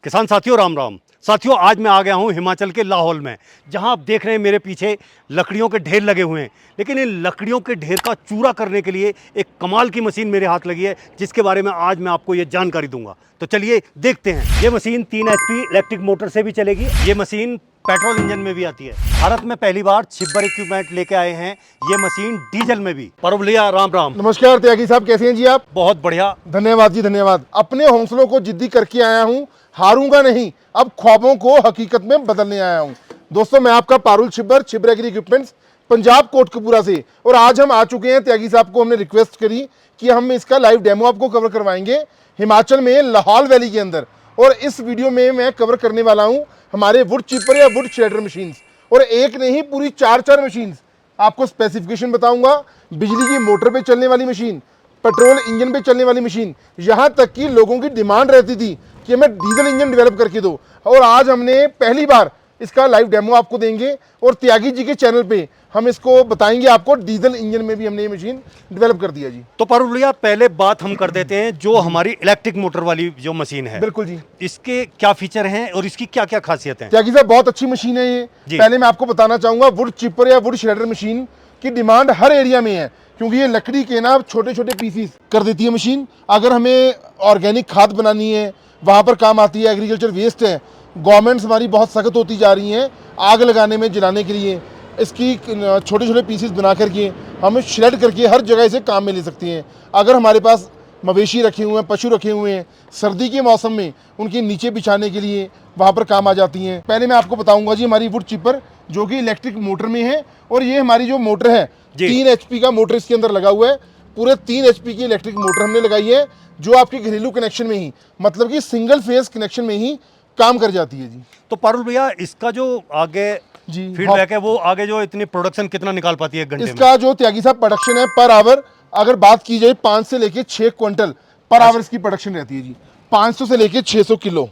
किसान साथियों राम राम। साथियों आज मैं आ गया हूं हिमाचल के लाहौल में, जहां आप देख रहे हैं मेरे पीछे लकड़ियों के ढेर लगे हुए हैं। लेकिन इन लकड़ियों के ढेर का चूरा करने के लिए एक कमाल की मशीन मेरे हाथ लगी है, जिसके बारे में आज मैं आपको ये जानकारी दूंगा। तो चलिए देखते हैं। ये मशीन 3 HP इलेक्ट्रिक मोटर से भी चलेगी। ये मशीन पेट्रोल इंजन में भी आती है। भारत में पहली बार छिब्बर इक्विपमेंट लेके आए हैं ये मशीन डीजल में भी। परब भैया राम राम। नमस्कार त्यागी साहब, कैसे हैं जी आप? बहुत बढ़िया। धन्यवाद जी, धन्यवाद। अपने हौसलों को जिद्दी करके आया हूँ, हारूंगा नहीं, अब ख्वाबों को हकीकत में बदलने आया हूँ। दोस्तों मैं आपका पारुल छिब्बर एग्री इक्विपमेंट्स, पंजाब कोटकपूरा से। और आज हम आ चुके हैं, त्यागी साहब को हमने रिक्वेस्ट करी कि हम इसका लाइव डेमो आपको कवर करवाएंगे हिमाचल में लाहौल वैली के अंदर। और इस वीडियो में मैं कवर करने वाला हूँ हमारे वुड चिपर या वुड श्रेडर मशीन्स। और एक नहीं, पूरी चार मशीन्स आपको स्पेसिफिकेशन बताऊंगा। बिजली की मोटर पे चलने वाली मशीन, पेट्रोल इंजन पे चलने वाली मशीन, यहाँ तक कि लोगों की डिमांड रहती थी कि हमें डीजल इंजन डेवलप करके दो। और आज हमने पहली बार इसका लाइव डेमो आपको देंगे और त्यागी जी के चैनल पे हम इसको बताएंगे आपको। डीजल इंजन में भी हमने ये मशीन डेवलप कर दिया जी। तो पारुल भैया पहले बात हम कर देते हैं जो हमारी इलेक्ट्रिक मोटर वाली जो मशीन है। बिल्कुल जी। इसके क्या फीचर हैं और इसकी क्या क्या खासियत है? त्यागी साहब बहुत अच्छी मशीन है ये। पहले मैं आपको बताना चाहूंगा, वुड चिपर या वुड श्रेडर मशीन की डिमांड हर एरिया में है, क्योंकि ये लकड़ी के ना छोटे छोटे पीसीस कर देती है मशीन। अगर हमें ऑर्गेनिक खाद बनानी है वहाँ पर काम आती है। एग्रीकल्चर वेस्ट है, गवर्नमेंट्स हमारी बहुत सख्त होती जा रही हैं आग लगाने में, जलाने के लिए। इसकी छोटे छोटे पीसेस बना करके हम श्रेड करके हर जगह इसे काम में ले सकती हैं। अगर हमारे पास मवेशी रखे हुए हैं, पशु रखे हुए हैं, सर्दी के मौसम में उनके नीचे बिछाने के लिए वहाँ पर काम आ जाती हैं। पहले मैं आपको बताऊंगा जी हमारी वुड चिपर जो कि इलेक्ट्रिक मोटर में है। और ये हमारी जो मोटर है 3 HP का मोटर इसके अंदर लगा हुआ है। पूरे 3 HP की इलेक्ट्रिक मोटर हमने लगाई है, जो आपके घरेलू कनेक्शन में ही, मतलब कि सिंगल फेज कनेक्शन में ही काम कर जाती है जी। तो पारुल भैया इसका जो आगे जी फीडबैक है, वो आगे जो इतनी प्रोडक्शन कितना निकाल पाती है एक घंटे में? इसका जो त्यागी साहब प्रोडक्शन है पर आवर, अगर बात की जाए 5 से लेके 6 क्विंटल पर आवर इसकी प्रोडक्शन रहती है जी। 500 से लेके 600 किलो।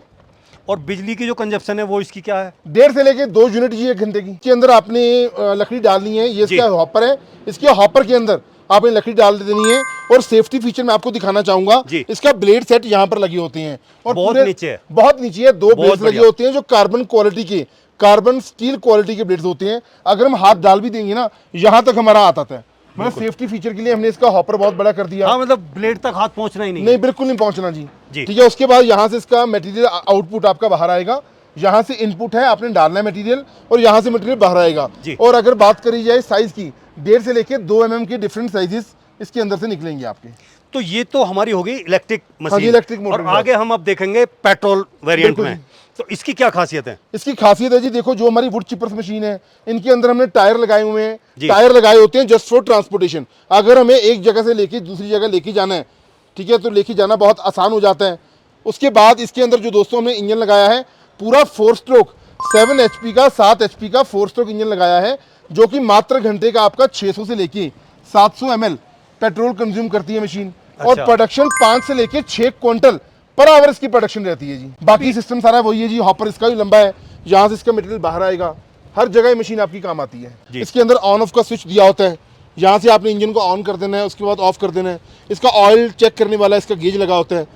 और बिजली की जो कंजप्शन है वो इसकी क्या है? 1.5 से लेके 2 यूनिट जी एक घंटे की। इसके अंदर आपने लकड़ी डालनी है। ये इसका हॉपर है, इसके हॉपर के अंदर आपने लकड़ी डाल देनी है। और सेफ्टी फीचर मैं आपको दिखाना चाहूंगा, इसका ब्लेड सेट यहाँ पर लगे होते हैं और बहुत नीचे है, बहुत नीचे है। 2 ब्लेड्स लगे होते हैं जो कार्बन क्वालिटी के, कार्बन स्टील क्वालिटी के ब्लेड्स होते हैं। अगर हम हाथ डाल भी देंगे ना, यहाँ तक हमारा आता है। मतलब सेफ्टी फीचर के लिए हमने इसका हॉपर बहुत बड़ा कर दिया। हाँ, मतलब ब्लेड तक हाथ पहुंचना ही नहीं। नहीं, बिल्कुल नहीं पहुंचना जी। ठीक है। उसके बाद यहाँ से इसका मटेरियल आउटपुट आपका बाहर आएगा। यहाँ से इनपुट है, आपने डालना है मटेरियल, और यहाँ से मटेरियल बाहर आएगा। और अगर बात करी जाए साइज की, 1.5 से लेके 2 mm के डिफरेंट साइजेस इसके अंदर से निकलेंगे आपके। तो ये तो हमारी होगी इलेक्ट्रिक मशीन। हाँ, इलेक्ट्रिक मोटर। और आगे हम अब देखेंगे पेट्रोल वेरिएंट में। तो इसकी क्या खासियत है? इसकी खासियत है जी, देखो जो हमारी वुड चिपर्स मशीन है, इनके अंदर हमने टायर लगाए हुए हैं। टायर लगाए होते हैं जस्ट फॉर ट्रांसपोर्टेशन। अगर हमें एक जगह से लेके दूसरी जगह लेके जाना है, ठीक है, तो लेके जाना बहुत आसान हो जाता है। उसके बाद इसके अंदर जो दोस्तों हमने इंजन लगाया है, पूरा 4 स्ट्रोक 7 HP का 7 HP का 4 स्ट्रोक इंजन लगाया है, जो कि मात्र घंटे का आपका 600 से लेके 700 ml पेट्रोल कंज्यूम करती है मशीन। और प्रोडक्शन 5 से लेके 6 क्विंटल पर आवर इसकी प्रोडक्शन रहती है जी। बाकी सिस्टम सारा वही है जी। हॉपर इसका भी लंबा है, यहाँ से इसका मटेरियल बाहर आएगा। हर जगह मशीन आपकी काम आती है। इसके अंदर ऑन ऑफ का स्विच दिया होता है, यहाँ से आपने इंजन को ऑन कर देना है, उसके बाद ऑफ कर देना है। इसका ऑयल चेक करने वाला इसका गेज लगा होता है।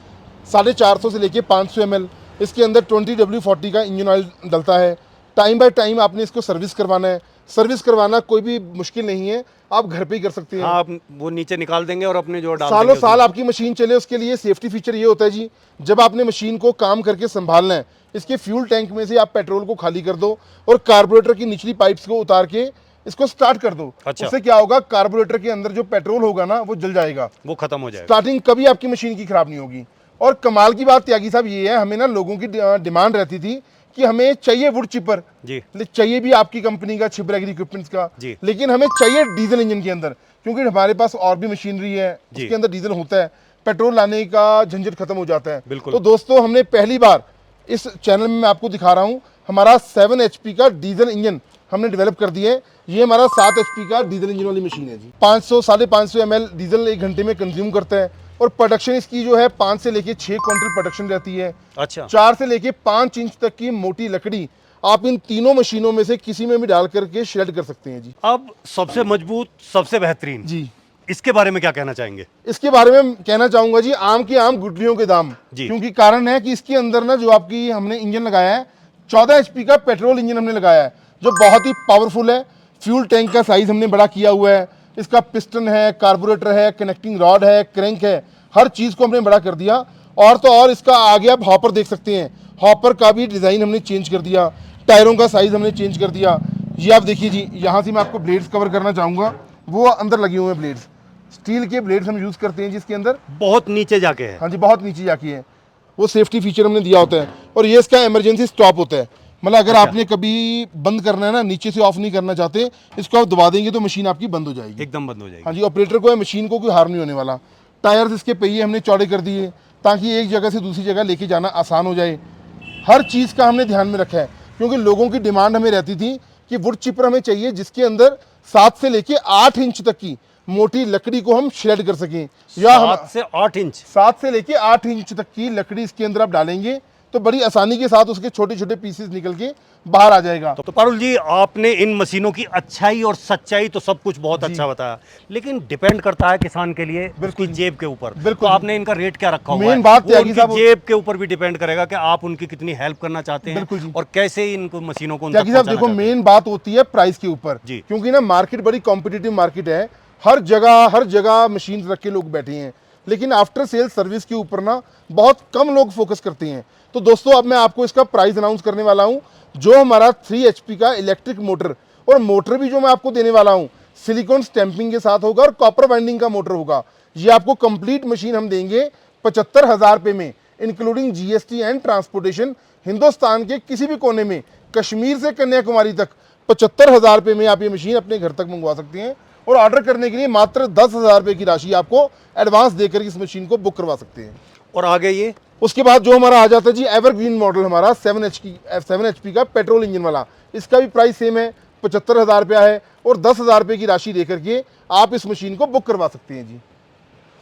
450 से लेके 500 ml इसके अंदर 20W40 का इंजन ऑयल डलता है। टाइम बाय टाइम आपने इसको सर्विस करवाना है। सर्विस करवाना कोई भी मुश्किल नहीं है, आप घर पे ही कर सकते हैं। हाँ, आप वो नीचे निकाल देंगे और अपने जो डाल सालों साल आपकी मशीन चले। उसके लिए सेफ्टी फीचर ये होता है जी, जब आपने मशीन को काम करके संभालना है, इसके फ्यूल टैंक में से आप पेट्रोल को खाली कर दो और कार्बोरेटर की निचली पाइप्स को उतार के इसको स्टार्ट कर दो। उससे क्या होगा, कार्बोरेटर के अंदर जो पेट्रोल होगा ना, वो जल जाएगा, वो खत्म हो जाएगा। स्टार्टिंग कभी आपकी मशीन की खराब नहीं होगी। और कमाल की बात त्यागी साहब ये है, हमें ना लोगों की डिमांड रहती थी कि हमें चाहिए वुड चिपर जी, चाहिए भी आपकी कंपनी का छिब्बर एग्री इक्विपमेंट्स का जी, लेकिन हमें चाहिए डीजल इंजन के अंदर, क्योंकि हमारे पास और भी मशीनरी है उसके अंदर डीजल होता है। पेट्रोल लाने का झंझट खत्म हो जाता है। तो दोस्तों हमने पहली बार इस चैनल में मैं आपको दिखा रहा हूँ हमारा 7 HP का डीजल इंजन हमने डेवलप कर दिया है। ये हमारा 7 HP का डीजल इंजन वाली मशीन है जी। 500-550 ml डीजल एक घंटे में कंज्यूम करता है। और प्रोडक्शन इसकी जो है 5 से लेके 6 क्विंटल प्रोडक्शन रहती है। अच्छा। 4 से लेके 5 इंच तक की मोटी लकड़ी आप इन तीनों मशीनों में से किसी में भी डाल करके श्रेड कर सकते हैं जी। अब सबसे मजबूत, सबसे बेहतरीन जी, इसके बारे में क्या कहना चाहेंगे? इसके बारे में कहना चाहूंगा जी, आम की आम गुठलियों के दाम जी। क्योंकि कारण है कि इसके अंदर ना जो आपकी हमने इंजन लगाया है 14 HP का पेट्रोल इंजन हमने लगाया है, जो बहुत ही पावरफुल है। फ्यूल टैंक का साइज हमने बड़ा किया हुआ है, इसका पिस्टन है, कार्बोरेटर है, कनेक्टिंग रॉड है, क्रैंक है, हर चीज को हमने बड़ा कर दिया। और तो और इसका आगे आप हॉपर देख सकते हैं, हॉपर का भी डिजाइन हमने चेंज कर दिया, टायरों का साइज हमने चेंज कर दिया। ये आप देखिए जी, यहाँ से मैं आपको ब्लेड्स कवर करना चाहूंगा, वो अंदर लगे हुए हैं ब्लेड्स, स्टील के ब्लेड्स हम यूज करते हैं जिसके अंदर बहुत नीचे जाके है। हाँ जी, बहुत नीचे जाके है, वो सेफ्टी फीचर हमने दिया होता है। और ये इसका इमरजेंसी स्टॉप होता है, मतलब अगर आपने कभी बंद करना है ना, नीचे से ऑफ नहीं करना चाहते, इसको आप दबा देंगे तो मशीन आपकी बंद हो जाएगी, एकदम बंद हो जाएगी। हाँ जी, ऑपरेटर को या मशीन को कोई हार्म नहीं होने वाला। टायर्स इसके पहिए हमने चौड़े कर दिए ताकि एक जगह से दूसरी जगह लेके जाना आसान हो जाए। हर चीज़ का हमने ध्यान में रखा है क्योंकि लोगों की डिमांड हमें रहती थी कि वुड चिपर हमें चाहिए जिसके अंदर 7 से लेके 8 इंच तक की मोटी लकड़ी को हम श्रेड कर सकें, या 7 से 8 इंच 7 से लेके 8 इंच तक की लकड़ी इसके अंदर आप डालेंगे तो बड़ी आसानी के साथ उसके छोटे छोटे पीसेस निकल के बाहर आ जाएगा। तो पारुल जी, आपने इन मशीनों की अच्छाई और सच्चाई तो सब कुछ बहुत अच्छा बताया, लेकिन डिपेंड करता है किसान के लिए उसकी जेब के ऊपर। बिल्कुल। तो आपने इनका रेट क्या रखा हुआ है? मेन बात वो त्यागी उनकी साहब, जेब के ऊपर भी डिपेंड करेगा कि आप उनकी कितनी हेल्प करना चाहते हैं बिल्कुल जी। और कैसे इनको मशीनों को उन तक त्यागी साहब पहुंचाना देखो, चाहते हैं। मेन बात होती है प्राइस के ऊपर जी। क्योंकि ना मार्केट बड़ी कॉम्पिटिटिव मार्केट है, हर जगह मशीन रख के लोग बैठे हैं, लेकिन आफ्टर सेल सर्विस के ऊपर ना बहुत कम लोग फोकस करते हैं। तो दोस्तों, अब मैं आपको इसका प्राइस अनाउंस करने वाला हूं। जो हमारा 3 HP का इलेक्ट्रिक मोटर, और मोटर भी जो मैं आपको देने वाला हूं सिलिकॉन स्टैंपिंग के साथ होगा और कॉपर बाइंडिंग का मोटर होगा। ये आपको कंप्लीट मशीन हम देंगे 75,000 रुपये में, including GST and transportation. Hindustan के किसी भी कोने में, कश्मीर से कन्याकुमारी तक 75,000 रुपये में आप ये मशीन अपने घर तक मंगवा सकते हैं। और ऑर्डर करने के लिए मात्र 10,000 रुपये की राशि आपको एडवांस देकर इस मशीन को बुक करवा सकते हैं। और आगे ये उसके बाद जो हमारा आ जाता है जी एवरग्रीन मॉडल, हमारा 7 HP का पेट्रोल इंजन वाला, इसका भी प्राइस सेम है, 75,000 रुपया है। और 10,000 रुपये की राशि देकर के आप इस मशीन को बुक करवा सकते हैं जी।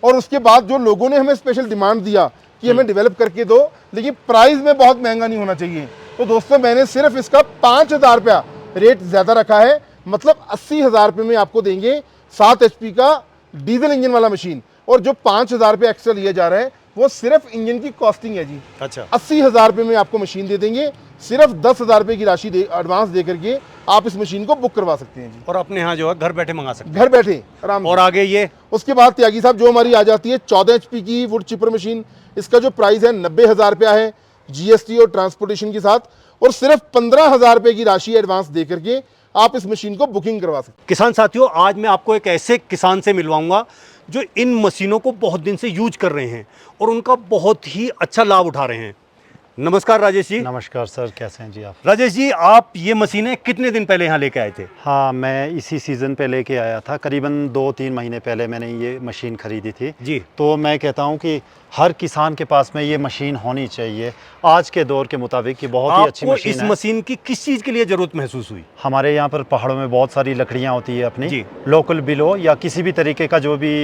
और उसके बाद जो लोगों ने हमें स्पेशल डिमांड दिया कि हमें डेवलप करके दो, लेकिन प्राइस में बहुत महंगा नहीं होना चाहिए, तो दोस्तों मैंने सिर्फ इसका 5,000 रुपया रेट ज़्यादा रखा है, मतलब 80,000 रुपये में आपको देंगे 7 HP का डीजल इंजन वाला मशीन। और जो 5,000 रुपये एक्स्ट्रा लिया जा रहा है वो सिर्फ इंजन की कॉस्टिंग है जी। अच्छा, 80,000 रुपये में आपको मशीन दे देंगे, सिर्फ 10,000 रुपये की राशि एडवांस दे करके आप इस मशीन को बुक करवा सकते हैं जी। और अपने यहाँ जो है घर बैठे मंगा सकते घर बैठे आराम हैं। से। और आगे ये उसके बाद त्यागी साहब जो हमारी आ जाती है 14 HP की वुड चिपर मशीन, इसका जो प्राइस है 90,000 रुपया है GST और ट्रांसपोर्टेशन के साथ। और सिर्फ 15,000 रुपये की राशि एडवांस दे करके आप इस मशीन को बुकिंग करवा सकते हैं। किसान साथियों, आज मैं आपको एक ऐसे किसान से मिलवाऊंगा जो इन मशीनों को बहुत दिन से यूज कर रहे हैं और उनका बहुत ही अच्छा लाभ उठा रहे हैं। नमस्कार राजेश जी। नमस्कार सर, कैसे हैं जी आप? राजेश जी, आप ये मशीनें कितने दिन पहले यहाँ लेके आए थे? हाँ, मैं इसी सीज़न पे लेके आया था, करीबन 2-3 महीने पहले मैंने ये मशीन ख़रीदी थी जी। तो मैं कहता हूँ कि हर किसान के पास में ये मशीन होनी चाहिए आज के दौर के मुताबिक। ये बहुत ही अच्छी आपको मशीन इस है। मशीन की किस चीज़ के लिए ज़रूरत महसूस हुई? हमारे यहाँ पर पहाड़ों में बहुत सारी लकड़ियाँ होती है अपनी जी। लोकल बिलो या किसी भी तरीके का जो भी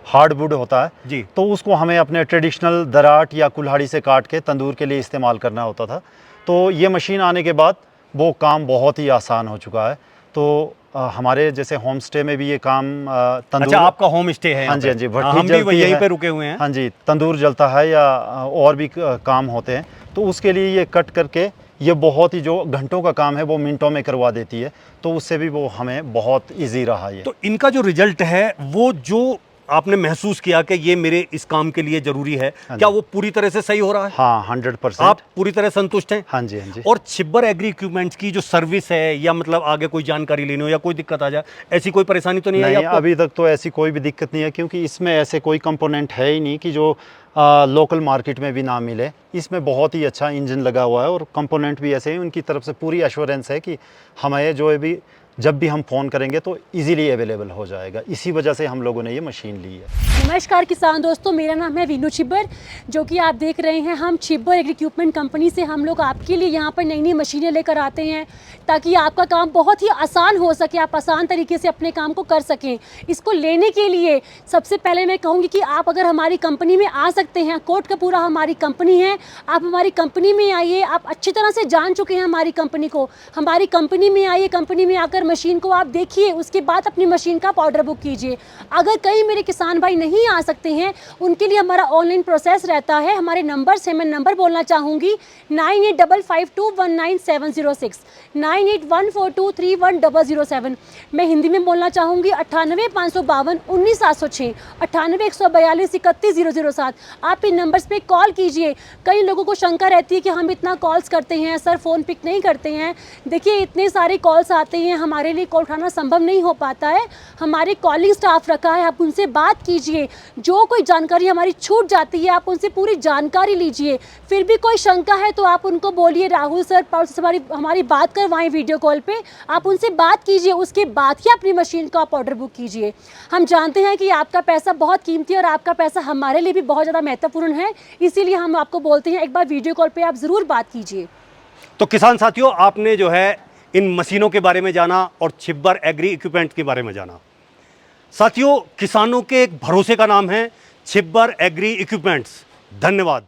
हार्डवुड होता है जी। तो उसको हमें अपने ट्रेडिशनल दराट या कुल्हाड़ी से काट के तंदूर के लिए इस्तेमाल करना होता था। तो ये मशीन आने के बाद वो काम बहुत ही आसान हो चुका है। तो हमारे जैसे होम स्टे में भी ये काम तंदूर। अच्छा, आपका होम स्टे है? हाँ जी, हाँ जी, भट्टी हम भी जलती यहीं है। पे रुके हुए हैं। हाँ जी, तंदूर जलता है या और भी काम होते हैं, तो उसके लिए ये कट करके ये बहुत ही जो घंटों का काम है वो मिनटों में करवा देती है। तो उससे भी वो हमें बहुत इजी रहा ये। तो इनका जो रिजल्ट है वो जो आपने महसूस किया कि ये मेरे इस काम के लिए जरूरी है, क्या वो पूरी तरह से सही हो रहा है? हाँ, 100%। आप पूरी तरह संतुष्ट हैं? हाँ जी, हाँ जी। और छिब्बर एग्री इक्विपमेंट्स की जो सर्विस है या मतलब आगे कोई जानकारी लेनी हो या कोई दिक्कत आ जाए, ऐसी कोई परेशानी तो नहीं आई नहीं, आपको? अभी तक तो ऐसी कोई भी दिक्कत नहीं है क्योंकि इसमें ऐसे कोई कंपोनेंट है ही नहीं कि जो लोकल मार्केट में भी ना मिले। इसमें बहुत ही अच्छा इंजन लगा हुआ है और कंपोनेंट भी ऐसे हैं, उनकी तरफ से पूरी एश्योरेंस है कि हमें जो है भी जब भी हम फ़ोन करेंगे तो इजीली अवेलेबल हो जाएगा। इसी वजह से हम लोगों ने ये मशीन ली है। नमस्कार किसान दोस्तों, मेरा नाम है वीनू छिब्बर, जो कि आप देख रहे हैं। हम छिब्बर एग्री इक्विपमेंट कंपनी से हम लोग आपके लिए यहाँ पर नई नई मशीनें लेकर आते हैं ताकि आपका काम बहुत ही आसान हो सके, आप आसान तरीके से अपने काम को कर सकें। इसको लेने के लिए सबसे पहले मैं कहूँगी कि आप अगर हमारी कंपनी में आ सकते हैं, कोट का पूरा हमारी कंपनी है, आप हमारी कंपनी में आइए। आप अच्छी तरह से जान चुके हैं हमारी कंपनी को, हमारी कंपनी में आइए, कंपनी में आकर मशीन को आप देखिए, उसके बाद अपनी मशीन का आप ऑर्डर बुक कीजिए। अगर कई मेरे किसान भाई नहीं आ सकते हैं, उनके लिए हमारा ऑनलाइन प्रोसेस रहता है। हमारे नंबर से मैं नंबर बोलना चाहूँगी 9855219706, 9814231007। मैं हिंदी में बोलना चाहूँगी 9855219706, 9814231007। आप इन नंबर्स पे कॉल कीजिए। कई लोगों को शंका रहती है कि हम इतना कॉल्स करते हैं सर, फ़ोन पिक नहीं करते हैं। देखिए इतने सारे कॉल्स आते हैं, हमारे लिए कॉल उठाना संभव नहीं हो पाता है। हमारे कॉलिंग स्टाफ रखा है, आप उनसे बात कीजिए। जो कोई जानकारी हमारी छूट जाती है आप उनसे पूरी जानकारी लीजिए। फिर भी कोई शंका है तो आप उनको बोलिए राहुल सर से हमारी बात करवाएं वीडियो कॉल पे, आप उनसे बात कीजिए। उसके बाद ही अपनी मशीन का आप ऑर्डर बुक कीजिए। हम जानते हैं कि आपका पैसा बहुत कीमती है और आपका पैसा हमारे लिए भी बहुत ज़्यादा महत्वपूर्ण है, इसीलिए हम आपको बोलते हैं एक बार वीडियो कॉल पे आप ज़रूर बात कीजिए। तो किसान साथियों, आपने जो है इन मशीनों के बारे में जाना और छिब्बर एग्री इक्विपमेंट के बारे में जाना। साथियों, किसानों के एक भरोसे का नाम है छिब्बर एग्री इक्विपमेंट्स। धन्यवाद।